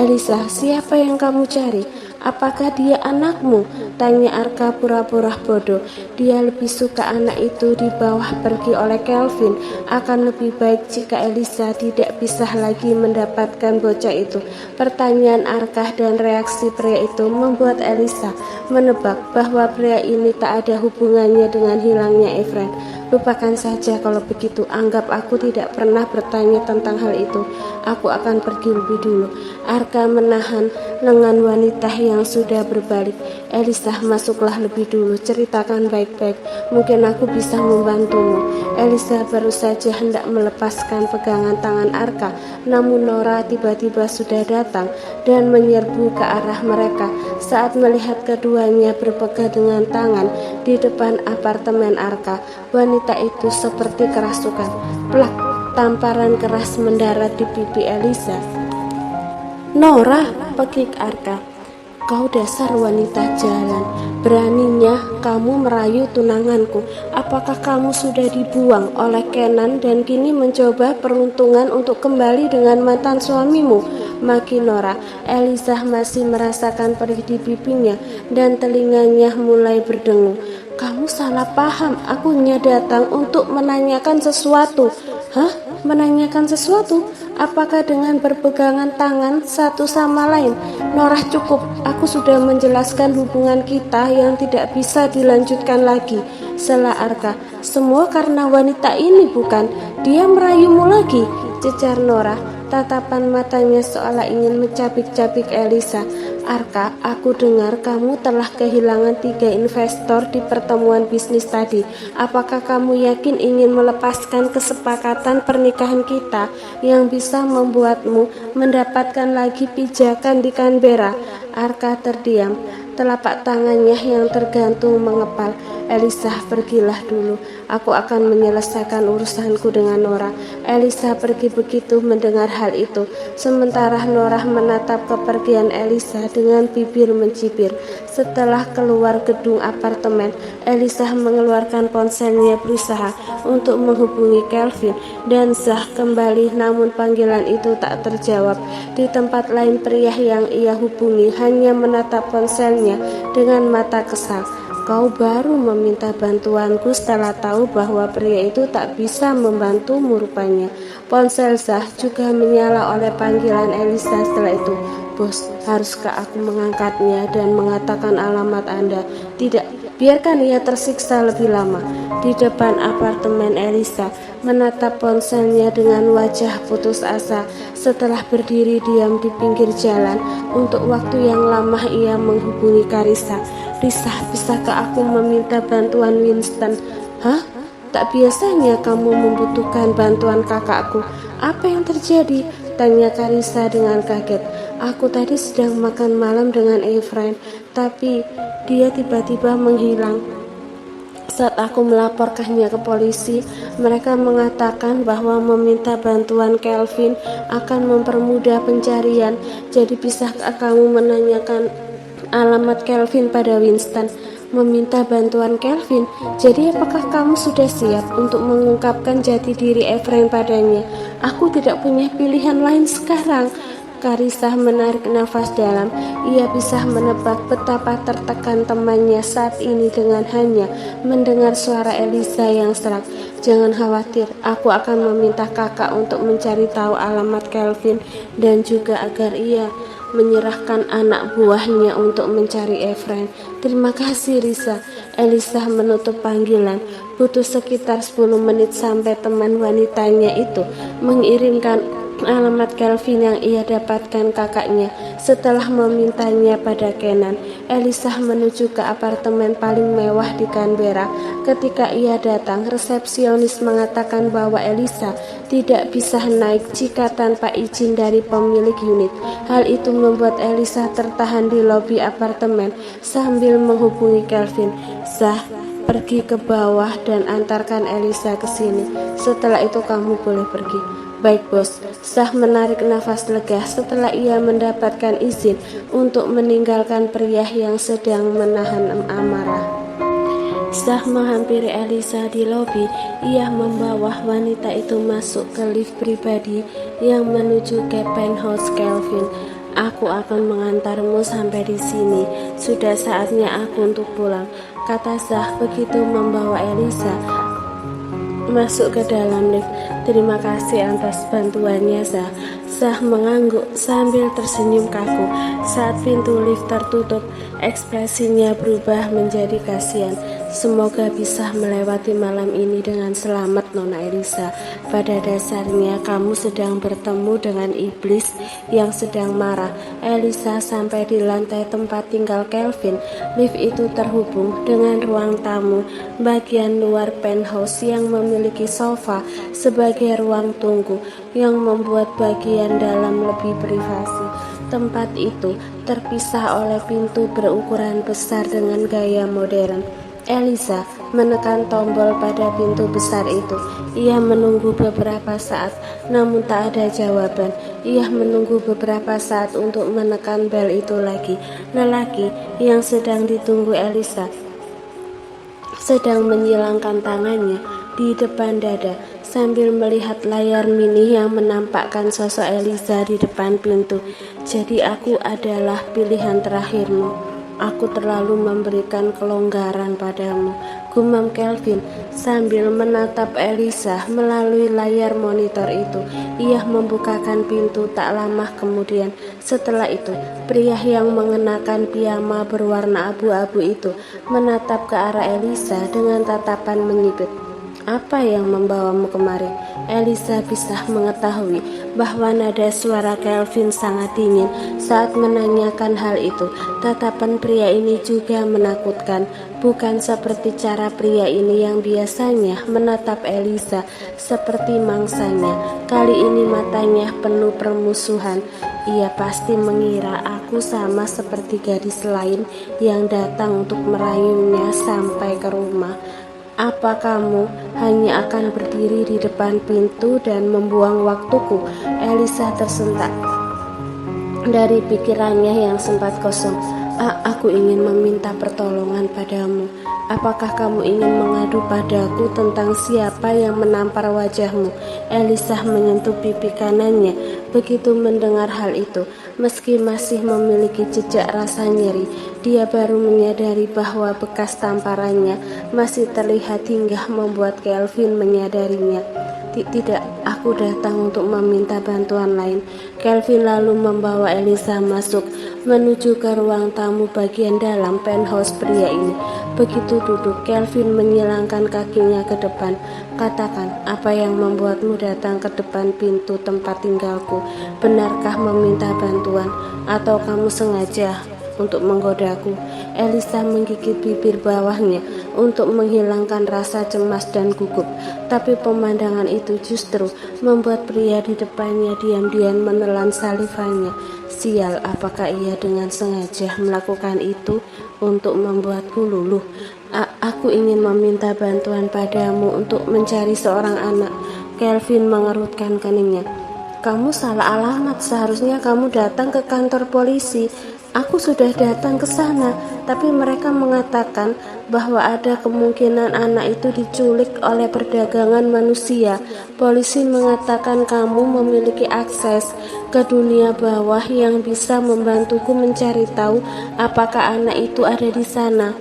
"Elisa, siapa yang kamu cari? Apakah dia anakmu?" tanya Arka pura-pura bodoh. Dia lebih suka anak itu dibawa pergi oleh Kelvin. Akan lebih baik jika Elisa tidak bisa lagi mendapatkan bocah itu. Pertanyaan Arka dan reaksi pria itu membuat Elisa menebak bahwa pria ini tak ada hubungannya dengan hilangnya Efren. "Lupakan saja kalau begitu, anggap aku tidak pernah bertanya tentang hal itu. Aku akan pergi lebih dulu." Arka menahan lengan wanita yang sudah berbalik. "Elisa, masuklah lebih dulu, ceritakan baik-baik, mungkin aku bisa membantumu." Elisa baru saja hendak melepaskan pegangan tangan Arka, namun Nora tiba-tiba sudah datang dan menyerbu ke arah mereka. Saat melihat keduanya berpegang dengan tangan di depan apartemen Arka, wanita itu seperti kerasukan. Plak, tamparan keras mendarat di pipi Elisa. "Nora!" pekik Arka. "Kau dasar wanita jalan, beraninya kamu merayu tunanganku. Apakah kamu sudah dibuang oleh Kenan dan kini mencoba peruntungan untuk kembali dengan mantan suamimu?" maki Nora. Elisa masih merasakan perih di pipinya dan telinganya mulai berdengung. "Kamu salah paham, aku hanya datang untuk menanyakan sesuatu." "Hah? Menanyakan sesuatu? Apakah dengan berpegangan tangan satu sama lain?" "Nora, cukup, aku sudah menjelaskan hubungan kita yang tidak bisa dilanjutkan lagi," sela Arka. "Semua karena wanita ini, bukan? Dia merayumu lagi," cecar Nora. Tatapan matanya seolah ingin mencabik-cabik Elisa. "Arka, aku dengar kamu telah kehilangan 3 investor di pertemuan bisnis tadi. Apakah kamu yakin ingin melepaskan kesepakatan pernikahan kita yang bisa membuatmu mendapatkan lagi pijakan di Canberra?" Arka terdiam. Telapak tangannya yang tergantung mengepal. "Elisa, pergilah dulu. Aku akan menyelesaikan urusanku dengan Nora." Elisa pergi begitu mendengar hal itu. Sementara Nora menatap kepergian Elisa dengan bibir mencibir. Setelah keluar gedung apartemen, Elisa mengeluarkan ponselnya berusaha untuk menghubungi Kelvin dan Zah kembali, namun panggilan itu tak terjawab. Di tempat lain, pria yang ia hubungi hanya menatap ponselnya dengan mata kesal. "Kau baru meminta bantuanku setelah tahu bahwa pria itu tak bisa membantumu rupanya." Ponsel Zah juga menyala oleh panggilan Elisa setelah itu. "Bos, haruskah aku mengangkatnya dan mengatakan alamat Anda?" "Tidak, biarkan ia tersiksa lebih lama." Di depan apartemen, Elisa menatap ponselnya dengan wajah putus asa. Setelah berdiri diam di pinggir jalan untuk waktu yang lama, ia menghubungi Karissa. "Risa, bisakah aku meminta bantuan Winston?" "Hah? Tak biasanya kamu membutuhkan bantuan kakakku. Apa yang terjadi?" tanya Karissa dengan kaget. "Aku tadi sedang makan malam dengan Efren, tapi dia tiba-tiba menghilang. Saat aku melaporkannya ke polisi, mereka mengatakan bahwa meminta bantuan Kelvin akan mempermudah pencarian. Jadi bisakah kamu menanyakan alamat Kelvin pada Winston?" "Meminta bantuan Kelvin? Jadi apakah kamu sudah siap untuk mengungkapkan jati diri Efren padanya?" "Aku tidak punya pilihan lain sekarang." Karissa menarik nafas dalam. Ia bisa menebak betapa tertekan temannya saat ini dengan hanya mendengar suara Elisa yang serak. "Jangan khawatir, aku akan meminta kakak untuk mencari tahu alamat Kelvin dan juga agar ia menyerahkan anak buahnya untuk mencari Efren." "Terima kasih, Risa." Elisa menutup panggilan. Butuh sekitar 10 menit sampai teman wanitanya itu mengirimkan alamat Kelvin yang ia dapatkan kakaknya setelah memintanya pada Kenan. Elisa menuju ke apartemen paling mewah di Canberra. Ketika ia datang, resepsionis mengatakan bahwa Elisa tidak bisa naik jika tanpa izin dari pemilik unit. Hal itu membuat Elisa tertahan di lobi apartemen sambil menghubungi Kelvin. "Zah, pergi ke bawah dan antarkan Elisa ke sini. Setelah itu kamu boleh pergi." "Baik, bos." Zah menarik nafas lega setelah ia mendapatkan izin untuk meninggalkan pria yang sedang menahan amarah. Zah menghampiri Elisa di lobi. Ia membawa wanita itu masuk ke lift pribadi yang menuju ke penthouse Kelvin. Aku akan mengantarmu sampai di sini. Sudah saatnya aku untuk pulang, kata Zah begitu membawa Elisa masuk ke dalam lift. Terima kasih atas bantuannya, Zah. Zah mengangguk sambil tersenyum kaku. Saat pintu lift tertutup, ekspresinya berubah menjadi kasihan. Semoga bisa melewati malam ini dengan selamat, Nona Elisa. Pada dasarnya kamu sedang bertemu dengan iblis yang sedang marah. Elisa sampai di lantai tempat tinggal Kelvin. Lift itu terhubung dengan ruang tamu bagian luar penthouse yang memiliki sofa sebagai ruang tunggu yang membuat bagian dalam lebih privasi. Tempat itu terpisah oleh pintu berukuran besar dengan gaya modern. Elisa menekan tombol pada pintu besar itu. Ia menunggu beberapa saat, namun tak ada jawaban. Ia menunggu beberapa saat untuk menekan bel itu lagi. Lelaki yang sedang ditunggu Elisa sedang menyilangkan tangannya di depan dada sambil melihat layar mini yang menampakkan sosok Elisa di depan pintu. Jadi aku adalah pilihan terakhirmu. Aku terlalu memberikan kelonggaran padamu, gumam Kelvin sambil menatap Elisa melalui layar monitor itu. Ia membukakan pintu tak lama kemudian. Setelah itu, pria yang mengenakan piyama berwarna abu-abu itu menatap ke arah Elisa dengan tatapan menyipit. Apa yang membawamu kemari? Elisa bisa mengetahui bahwa nada suara Kelvin sangat dingin saat menanyakan hal itu. Tatapan pria ini juga menakutkan, bukan seperti cara pria ini yang biasanya menatap Elisa seperti mangsanya. Kali ini matanya penuh permusuhan. Ia pasti mengira aku sama seperti gadis lain yang datang untuk merayunya sampai ke rumah. Apa kamu hanya akan berdiri di depan pintu dan membuang waktuku? Elisa tersentak dari pikirannya yang sempat kosong. Aku ingin meminta pertolongan padamu. Apakah kamu ingin mengadu padaku tentang siapa yang menampar wajahmu? Elisa menyentuh pipi kanannya begitu mendengar hal itu. Meski masih memiliki jejak rasa nyeri, dia baru menyadari bahwa bekas tamparannya masih terlihat hingga membuat Kelvin menyadarinya. Tidak, aku datang untuk meminta bantuan lain. Kelvin lalu membawa Elisa masuk menuju ke ruang tamu bagian dalam penthouse pria ini. Begitu duduk, Kelvin menyilangkan kakinya ke depan. Katakan, apa yang membuatmu datang ke depan pintu tempat tinggalku? Benarkah meminta bantuan atau kamu sengaja untuk menggodaku? Elisa menggigit bibir bawahnya untuk menghilangkan rasa cemas dan gugup, tapi pemandangan itu justru membuat pria di depannya diam-diam menelan salivannya. Sial, apakah ia dengan sengaja melakukan itu untuk membuatku luluh? Aku ingin meminta bantuan padamu untuk mencari seorang anak. Kelvin mengerutkan keningnya. Kamu salah alamat, seharusnya kamu datang ke kantor polisi. Aku sudah datang ke sana, tapi mereka mengatakan bahwa ada kemungkinan anak itu diculik oleh perdagangan manusia. Polisi mengatakan kamu memiliki akses ke dunia bawah yang bisa membantuku mencari tahu apakah anak itu ada di sana.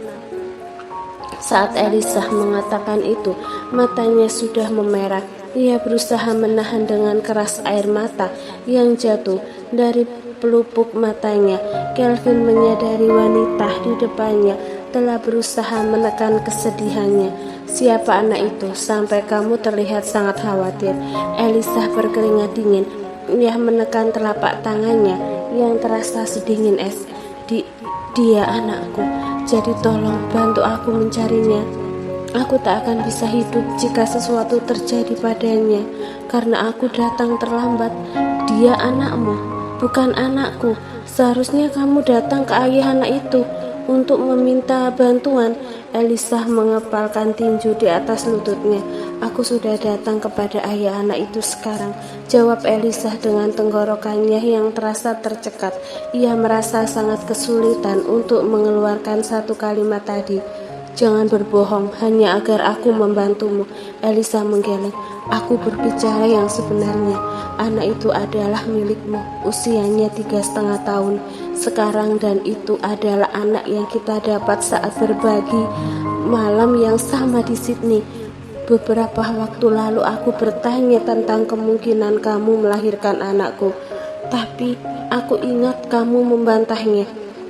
Saat Elisa mengatakan itu, matanya sudah memerah. Ia berusaha menahan dengan keras air mata yang jatuh dari pelupuk matanya. Kelvin menyadari wanita di depannya telah berusaha menekan kesedihannya. Siapa anak itu sampai kamu terlihat sangat khawatir? Elisa berkeringat dingin. Ia menekan telapak tangannya yang terasa sedingin es. Dia anakku, jadi tolong bantu aku mencarinya. Aku tak akan bisa hidup jika sesuatu terjadi padanya, karena aku datang terlambat. Dia anakmu, bukan anakku. Seharusnya kamu datang ke ayah anak itu untuk meminta bantuan. Elisa mengepalkan tinju di atas lututnya. Aku sudah datang kepada ayah anak itu sekarang, jawab Elisa dengan tenggorokannya yang terasa tercekat. Ia merasa sangat kesulitan untuk mengeluarkan satu kalimat tadi. Jangan berbohong hanya agar aku membantumu. Elisa menggeleng. Aku berbicara yang sebenarnya. Anak itu adalah milikmu. Usianya 3,5 tahun sekarang, dan itu adalah anak yang kita dapat saat berbagi malam yang sama di Sydney. Beberapa waktu lalu aku bertanya tentang kemungkinan kamu melahirkan anakku, tapi aku ingat kamu membantahnya.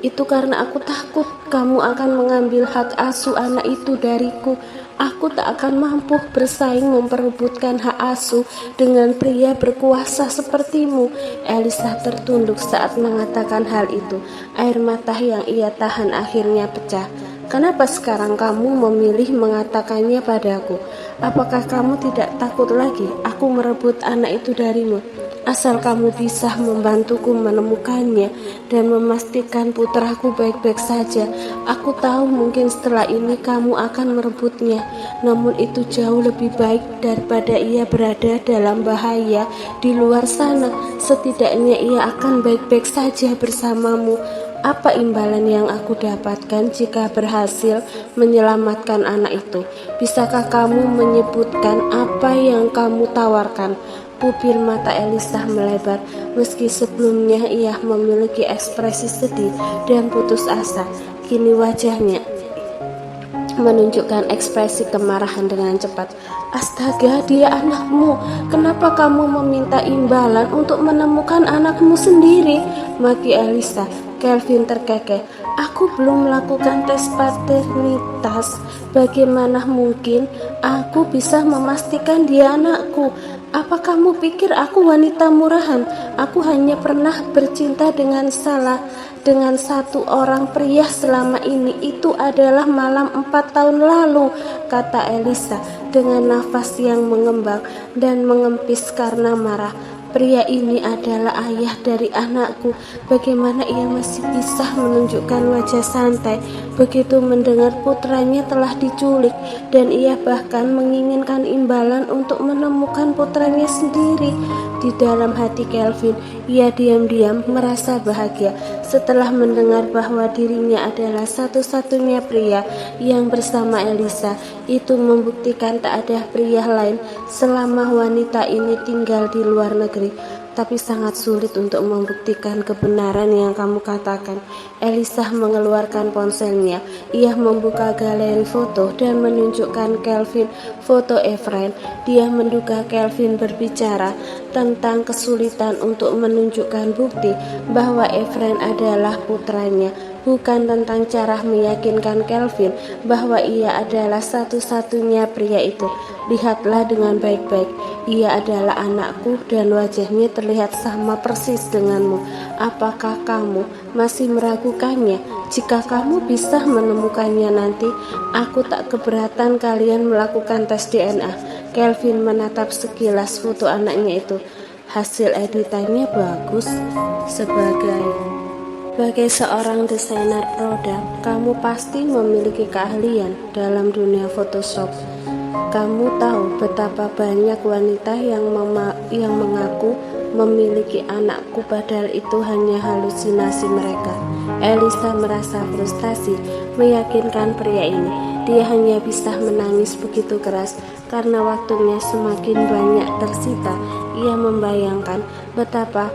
Itu karena aku takut kamu akan mengambil hak asuh anak itu dariku. Aku tak akan mampu bersaing memperebutkan hak asuh dengan pria berkuasa sepertimu. Elisa tertunduk saat mengatakan hal itu. Air mata yang ia tahan akhirnya pecah. Kenapa sekarang kamu memilih mengatakannya padaku? Apakah kamu tidak takut lagi aku merebut anak itu darimu? Asal kamu bisa membantuku menemukannya dan memastikan putraku baik-baik saja. Aku tahu mungkin setelah ini kamu akan merebutnya, namun itu jauh lebih baik daripada ia berada dalam bahaya di luar sana. Setidaknya ia akan baik-baik saja bersamamu. Apa imbalan yang aku dapatkan jika berhasil menyelamatkan anak itu? Bisakah kamu menyebutkan apa yang kamu tawarkan? Pupil mata Elisa melebar, meski sebelumnya ia memiliki ekspresi sedih dan putus asa. Kini wajahnya menunjukkan ekspresi kemarahan dengan cepat. Astaga, dia anakmu. Kenapa kamu meminta imbalan untuk menemukan anakmu sendiri? Maki Elisa. Kelvin terkekeh. Aku belum melakukan tes paternitas. Bagaimana mungkin aku bisa memastikan dia anakku? Apa kamu pikir aku wanita murahan? Aku hanya pernah bercinta dengan satu orang pria selama ini. Itu adalah malam 4 tahun lalu, kata Elisa dengan nafas yang mengembang dan mengempis karena marah. Pria ini adalah ayah dari anakku. Bagaimana ia masih bisa menunjukkan wajah santai begitu mendengar putranya telah diculik, dan ia bahkan menginginkan imbalan untuk menemukan putranya sendiri. Di dalam hati Kelvin, ia diam-diam merasa bahagia setelah mendengar bahwa dirinya adalah satu-satunya pria yang bersama Elisa. Itu membuktikan tak ada pria lain selama wanita ini tinggal di luar negeri. Tapi sangat sulit untuk membuktikan kebenaran yang kamu katakan. Elisa mengeluarkan ponselnya. Ia membuka galeri foto dan menunjukkan Kelvin foto Efrain. Dia menduga Kelvin berbicara tentang kesulitan untuk menunjukkan bukti bahwa Efrain adalah putranya, bukan tentang cara meyakinkan Kelvin bahwa ia adalah satu-satunya pria itu. Lihatlah dengan baik-baik, ia adalah anakku dan wajahnya terlihat sama persis denganmu. Apakah kamu masih meragukannya? Jika kamu bisa menemukannya nanti, aku tak keberatan kalian melakukan tes DNA. Kelvin menatap sekilas foto anaknya itu. Hasil editannya bagus. Sebagai seorang desainer produk, kamu pasti memiliki keahlian dalam dunia Photoshop. Kamu tahu betapa banyak wanita yang mengaku memiliki anakku, padahal itu hanya halusinasi mereka. Elisa merasa frustasi meyakinkan pria ini. Dia hanya bisa menangis begitu keras karena waktunya semakin banyak tersita. Ia membayangkan betapa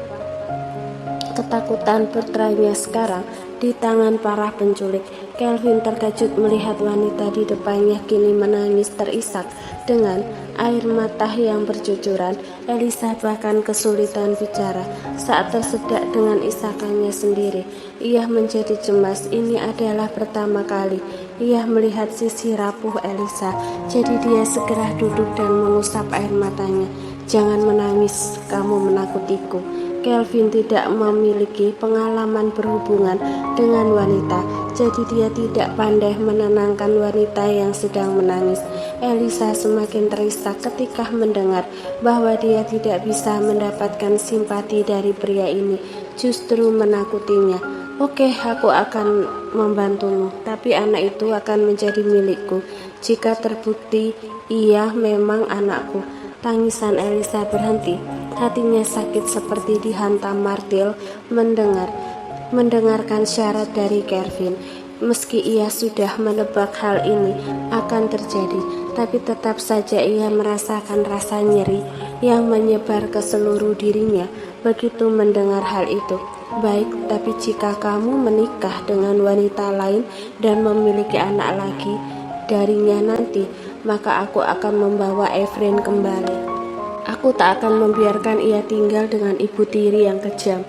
ketakutan putranya sekarang di tangan para penculik. Kelvin terkejut melihat wanita di depannya kini menangis terisak dengan air mata yang bercucuran. Elisa bahkan kesulitan bicara saat tersedak dengan isakannya sendiri. Ia menjadi cemas. Ini adalah pertama kali ia melihat sisi rapuh Elisa. Jadi dia segera duduk dan mengusap air matanya. Jangan menangis, kamu menakutiku. Kelvin tidak memiliki pengalaman berhubungan dengan wanita, jadi dia tidak pandai menenangkan wanita yang sedang menangis. Elisa semakin terisak ketika mendengar bahwa dia tidak bisa mendapatkan simpati dari pria ini, justru menakutinya. Oke, aku akan membantumu, tapi anak itu akan menjadi milikku jika terbukti ia memang anakku. Tangisan Elisa berhenti. Hatinya sakit seperti dihantam martil mendengarkan syarat dari Kelvin. Meski ia sudah menebak hal ini akan terjadi, tapi tetap saja ia merasakan rasa nyeri yang menyebar ke seluruh dirinya begitu mendengar hal itu. Baik, tapi jika kamu menikah dengan wanita lain dan memiliki anak lagi darinya nanti, maka aku akan membawa Efrain kembali. Aku tak akan membiarkan ia tinggal dengan ibu tiri yang kejam.